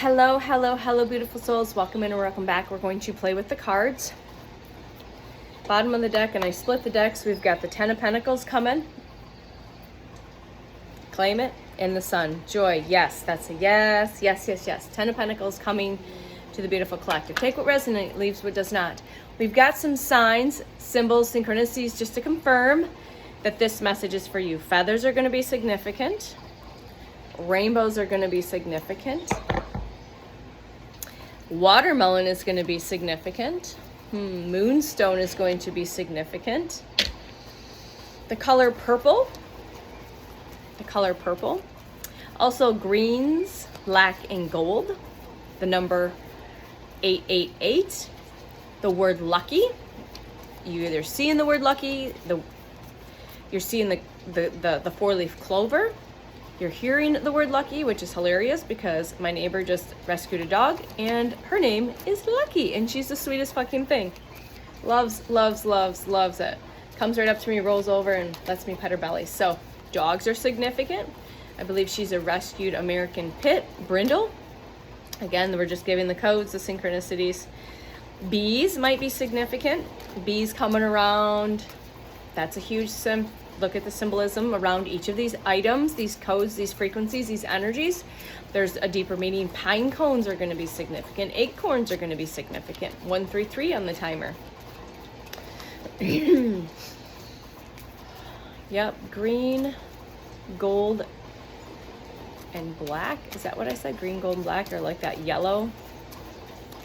Hello, hello, hello, beautiful souls. Welcome in or welcome back. We're going to play with the cards. Bottom of the deck, and I split the decks. We've got the Ten of Pentacles coming. Claim it. And the Sun. Joy. Yes, that's a yes, yes, yes, yes. Ten of Pentacles coming to the beautiful collective. Take what resonates, leaves what does not. We've got some signs, symbols, synchronicities just to confirm that this message is for you. Feathers are going to be significant. Rainbows are going to be significant. Watermelon is going to be significant. Moonstone is going to be significant. The color purple. Also greens, black, and gold. The number 888. The word lucky. You either seeing the word lucky, you're seeing the four-leaf clover. You're hearing the word lucky, which is hilarious because my neighbor just rescued a dog and her name is Lucky and she's the sweetest fucking thing. Loves it. Comes right up to me, rolls over, and lets me pet her belly. So dogs are significant. I believe she's a rescued American pit, Brindle. Again, we're just giving the codes, the synchronicities. Bees might be significant. Bees coming around. That's a huge look at the symbolism around each of these items, these codes, these frequencies, these energies. There's a deeper meaning. Pine cones are going to be significant. Acorns are going to be significant. 133 on the timer. Yep, green, gold, and black. Is that what I said? Green, gold, and black, or like that yellow,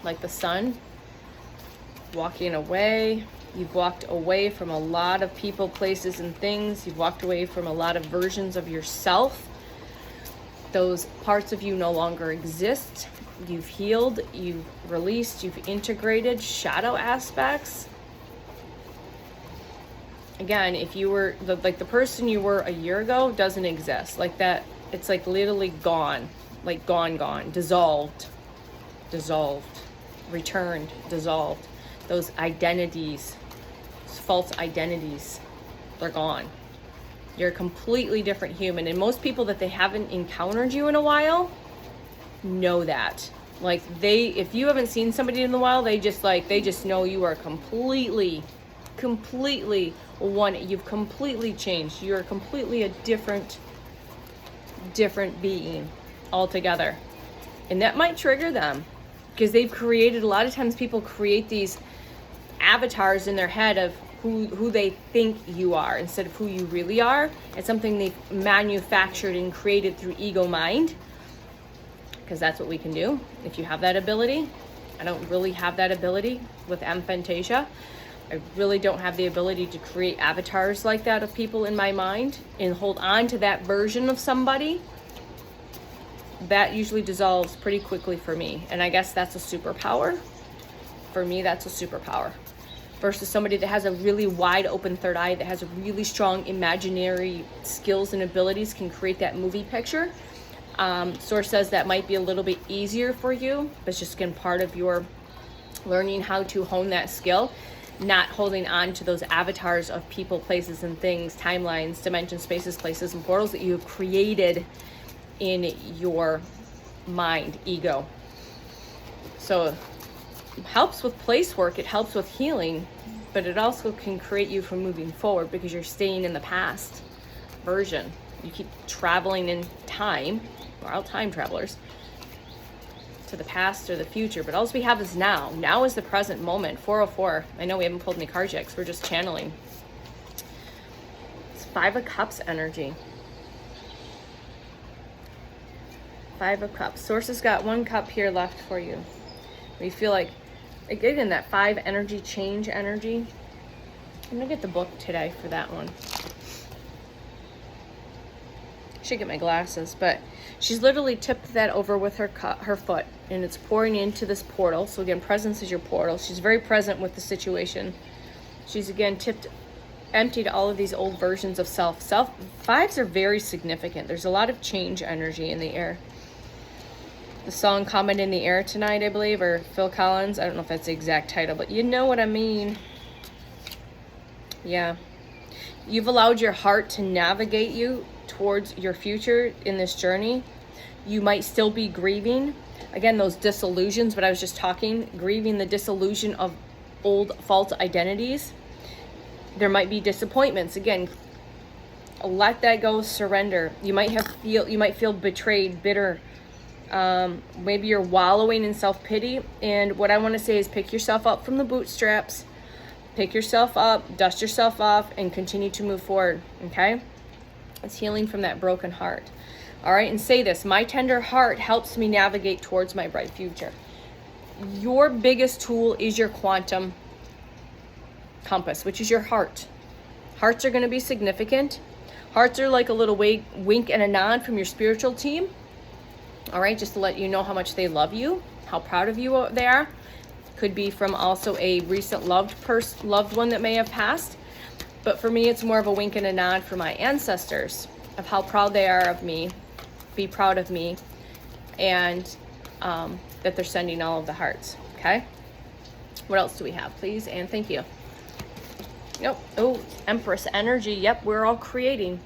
like the sun. Walking away. You've walked away from a lot of people, places, and things. You've walked away from a lot of versions of yourself. Those parts of you no longer exist. You've healed, you've released, you've integrated shadow aspects. Again, if you were, the person you were a year ago doesn't exist. Like that, it's like literally gone. Like gone, dissolved, returned, dissolved. Those identities, false identities, they're gone. You're a completely different human, and most people that they haven't encountered you in a while know that. Like if you haven't seen somebody in a while, they just know you are completely one. You've completely changed. You're completely a different being altogether, and that might trigger them because they've created, a lot of times people create these avatars in their head of who they think you are instead of who you really are. It's something they've manufactured and created through ego mind, because that's what we can do if you have that ability. I don't really have that ability with Emphantasia. I really don't have the ability to create avatars like that of people in my mind and hold on to that version of somebody. That usually dissolves pretty quickly for me, and I guess that's a superpower. For me, that's a superpower. Versus somebody that has a really wide open third eye, that has a really strong imaginary skills and abilities, can create that movie picture. Source says that might be a little bit easier for you, but it's just again part of your learning how to hone that skill, not holding on to those avatars of people, places, and things, timelines, dimensions, spaces, places, and portals that you have created in your mind, ego. So it helps with place work, it helps with healing, but it also can create you from moving forward because you're staying in the past version. You keep traveling in time, we're all time travelers, to the past or the future, but all we have is now. Now is the present moment. 404. I know we haven't pulled any cards yet because we're just channeling. It's 5 of Cups energy. 5 of Cups. Source has got 1 cup here left for you. We feel like, again, that 5 energy, change energy. I'm gonna get the book today for that one. Should get my glasses, but she's literally tipped that over with her foot, and it's pouring into this portal. So again, presence is your portal. She's very present with the situation. She's again emptied all of these old versions of self. 5s are very significant. There's a lot of change energy in the air. The song Comment in the Air Tonight, I believe, or Phil Collins. I don't know if that's the exact title, but you know what I mean. Yeah. You've allowed your heart to navigate you towards your future in this journey. You might still be grieving. again, those disillusions, but I was just talking, grieving the disillusion of old false identities. There might be disappointments. Again, let that go, surrender. You might feel betrayed, bitter. Maybe you're wallowing in self-pity. And what I want to say is pick yourself up from the bootstraps, pick yourself up, dust yourself off, and continue to move forward, okay? It's healing from that broken heart. All right, and say this: my tender heart helps me navigate towards my bright future. Your biggest tool is your quantum compass, which is your heart. Hearts are going to be significant. Hearts are like a little wink and a nod from your spiritual team. All right, just to let you know how much they love you, how proud of you they are. Could be from also a recent loved one that may have passed. But for me, it's more of a wink and a nod for my ancestors of how proud they are of me, be proud of me, and that they're sending all of the hearts, okay? What else do we have, please? And thank you. Nope. Oh, Empress energy. Yep, we're all creating.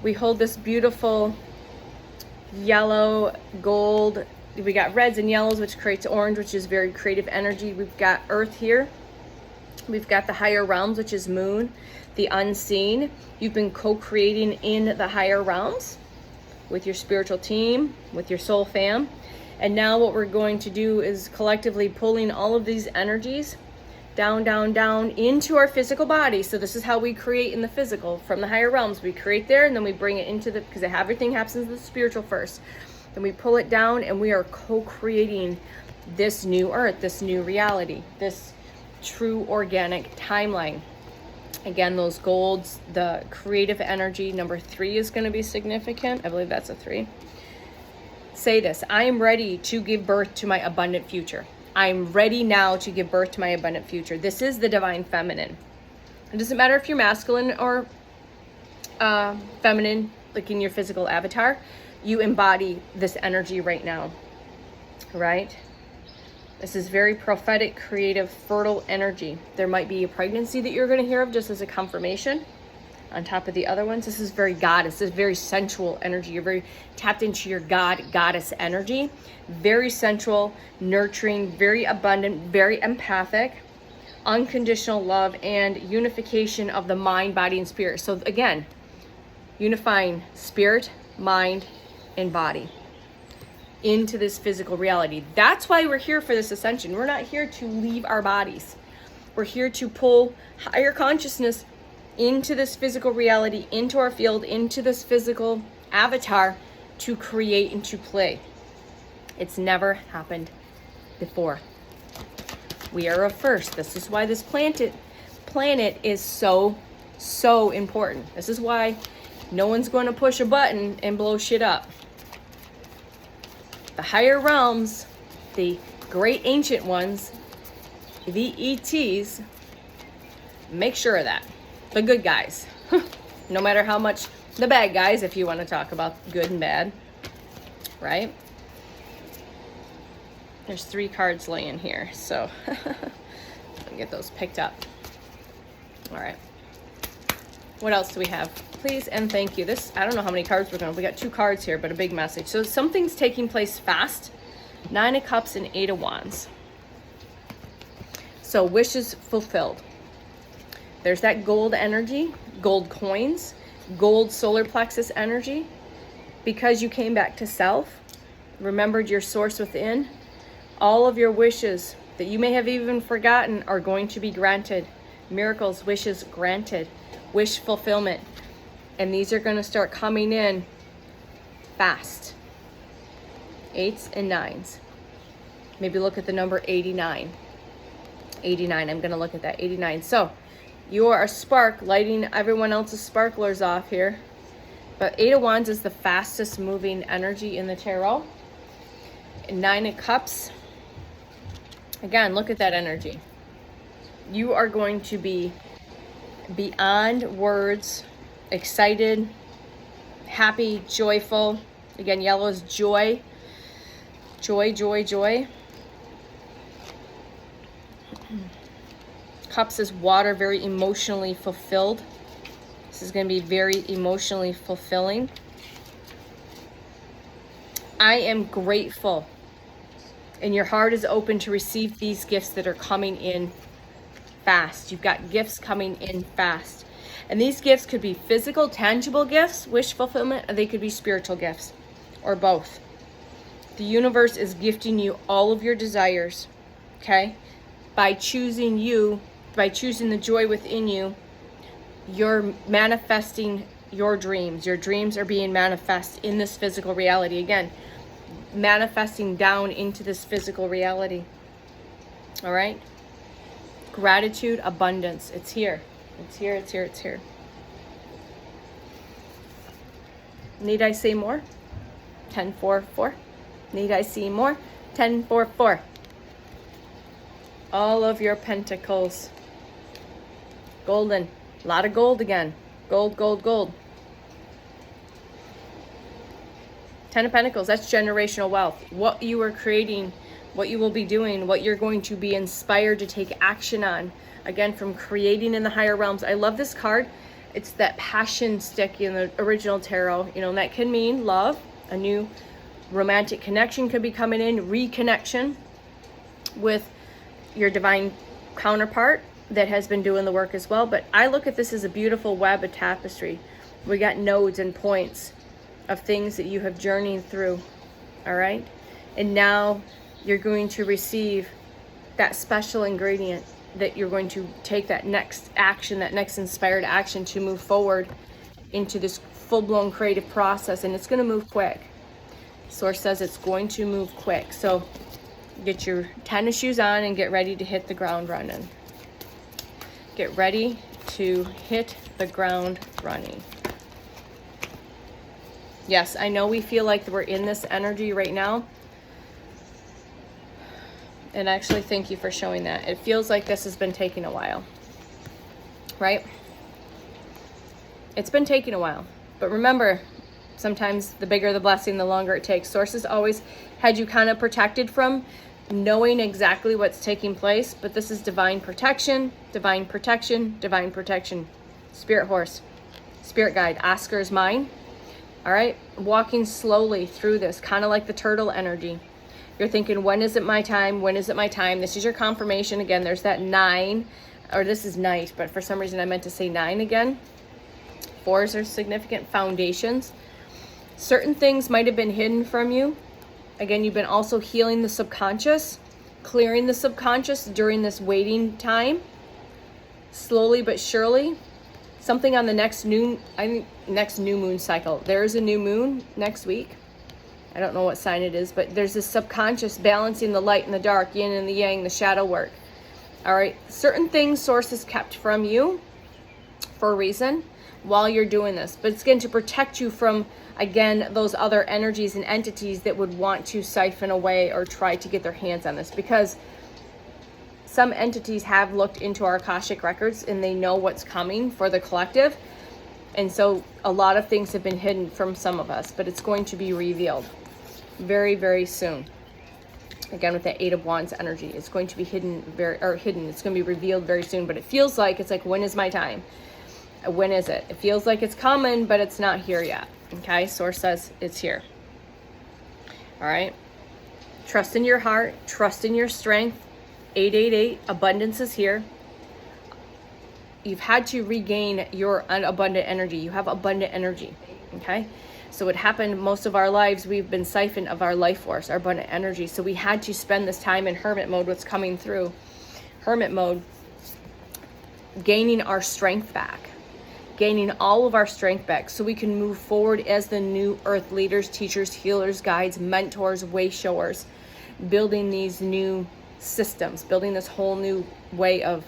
We hold this beautiful yellow, gold. We got reds and yellows, which creates orange, which is very creative energy. We've got earth here. We've got the higher realms, which is moon, the unseen. You've been co-creating in the higher realms with your spiritual team, with your soul fam. And now what we're going to do is collectively pulling all of these energies down, down, down into our physical body. So this is how we create in the physical from the higher realms. We create there, and then we bring it into the, because everything happens in the spiritual first. Then we pull it down, and we are co-creating this new earth, this new reality, this true organic timeline. Again, those golds, the creative energy. Number 3 is going to be significant. I believe that's a 3. Say this: I am ready to give birth to my abundant future. I'm ready now to give birth to my abundant future. This is the divine feminine. It doesn't matter if you're masculine or feminine, like in your physical avatar. You embody this energy right now, right? This is very prophetic, creative, fertile energy. There might be a pregnancy that you're going to hear of just as a confirmation on top of the other ones. This is very goddess. This is very sensual energy. You're very tapped into your goddess energy. Very sensual, nurturing, very abundant, very empathic, unconditional love, and unification of the mind, body, and spirit. So again, unifying spirit, mind, and body into this physical reality. That's why we're here for this ascension. We're not here to leave our bodies. We're here to pull higher consciousness into this physical reality, into our field, into this physical avatar to create and to play. It's never happened before. We are a first. This is why this planet is so important. This is why no one's going to push a button and blow shit up. The higher realms, the great ancient ones, the ETs, make sure of that. The good guys. No matter how much the bad guys, if you want to talk about good and bad, right? There's 3 cards laying here, so let me get those picked up. All right. What else do we have? Please and thank you. This, I don't know how many cards we got 2 cards here, but a big message. So something's taking place fast. 9 of Cups and 8 of Wands. So wishes fulfilled. There's that gold energy, gold coins, gold solar plexus energy. Because you came back to self, remembered your source within, all of your wishes that you may have even forgotten are going to be granted. Miracles, wishes granted, wish fulfillment. And these are going to start coming in fast. 8s and 9s. Maybe look at the number 89. 89, I'm going to look at that, 89. So you are a spark, lighting everyone else's sparklers off here. But 8 of Wands is the fastest moving energy in the tarot. And 9 of Cups. Again, look at that energy. You are going to be beyond words, excited, happy, joyful. Again, yellow is joy. Joy, joy, joy. Cups is water, very emotionally fulfilled. This is going to be very emotionally fulfilling. I am grateful. And your heart is open to receive these gifts that are coming in fast. You've got gifts coming in fast. And these gifts could be physical, tangible gifts, wish fulfillment, or they could be spiritual gifts, or both. The universe is gifting you all of your desires, okay? By choosing you, by choosing the joy within you, you're manifesting your dreams. Your dreams are being manifest in this physical reality. Again, manifesting down into this physical reality. All right? Gratitude, abundance. It's here. It's here, it's here, it's here. Need I say more? 10, 4, 4. Need I see more? 10, 4, 4. All of your pentacles. Golden. A lot of gold again. Gold, gold, gold. 10 of Pentacles, that's generational wealth. What you are creating, what you will be doing, what you're going to be inspired to take action on. Again, from creating in the higher realms. I love this card. It's that passion stick in the original tarot. You know, and that can mean love. A new romantic connection could be coming in. Reconnection with your divine counterpart that has been doing the work as well. But I look at this as a beautiful web of tapestry. We got nodes and points of things that you have journeyed through, all right? And now you're going to receive that special ingredient that you're going to take that next action, that next inspired action to move forward into this full-blown creative process, and it's going to move quick. Source says it's going to move quick. So get your tennis shoes on and get ready to hit the ground running. Get ready to hit the ground running. Yes, I know we feel like we're in this energy right now. And actually, thank you for showing that. It feels like this has been taking a while, right? It's been taking a while. But remember, sometimes the bigger the blessing, the longer it takes. Sources always had you kind of protected from knowing exactly what's taking place. But this is divine protection, divine protection, divine protection. Spirit horse, spirit guide. Oscar is mine. All right, walking slowly through this, kind of like the turtle energy. You're thinking, when is it my time? When is it my time? This is your confirmation. Again, there's that 9, or this is night, but for some reason I meant to say 9 again. 4s are significant foundations. Certain things might have been hidden from you. Again, you've been also healing the subconscious, clearing the subconscious during this waiting time. Slowly but surely. Something on the next new moon cycle. There's a new moon next week. I don't know what sign it is, but there's this subconscious balancing the light and the dark, yin and the yang, the shadow work. All right, certain things sources kept from you for a reason while you're doing this, but it's going to protect you from, again, those other energies and entities that would want to siphon away or try to get their hands on this, because some entities have looked into our Akashic records and they know what's coming for the collective. And so a lot of things have been hidden from some of us, but it's going to be revealed very, very soon. Again, with that 8 of Wands energy, it's going to be hidden. It's going to be revealed very soon, but it feels like, it's like, when is my time? When is it? It feels like it's coming, but it's not here yet. Okay, Source says it's here. All right. Trust in your heart. Trust in your strength. 888, abundance is here. You've had to regain your abundant energy. You have abundant energy, okay? So what happened most of our lives, we've been siphoned of our life force, our abundant energy. So we had to spend this time in hermit mode, what's coming through. Hermit mode, gaining our strength back. Gaining all of our strength back so we can move forward as the new earth leaders, teachers, healers, guides, mentors, way showers. Building these new systems, building this whole new way of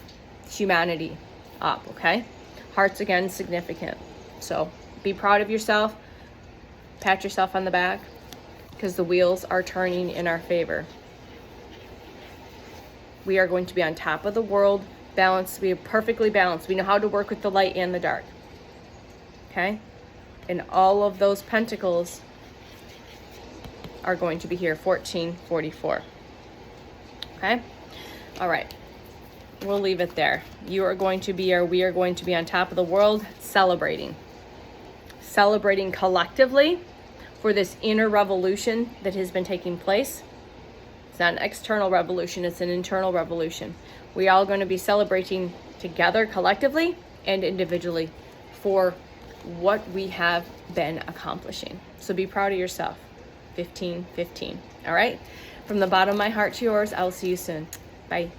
humanity up, okay? Hearts, again, significant. So be proud of yourself. Pat yourself on the back, because the wheels are turning in our favor. We are going to be on top of the world, balanced. We are perfectly balanced. We know how to work with the light and the dark, okay? And all of those pentacles are going to be here. 1444. Okay? All right. We'll leave it there. You are going to be, or we are going to be on top of the world, celebrating. Celebrating collectively for this inner revolution that has been taking place. It's not an external revolution, it's an internal revolution. We all going to be celebrating together collectively and individually for what we have been accomplishing. So be proud of yourself. 15-15. All right? From the bottom of my heart to yours, I will see you soon. Bye.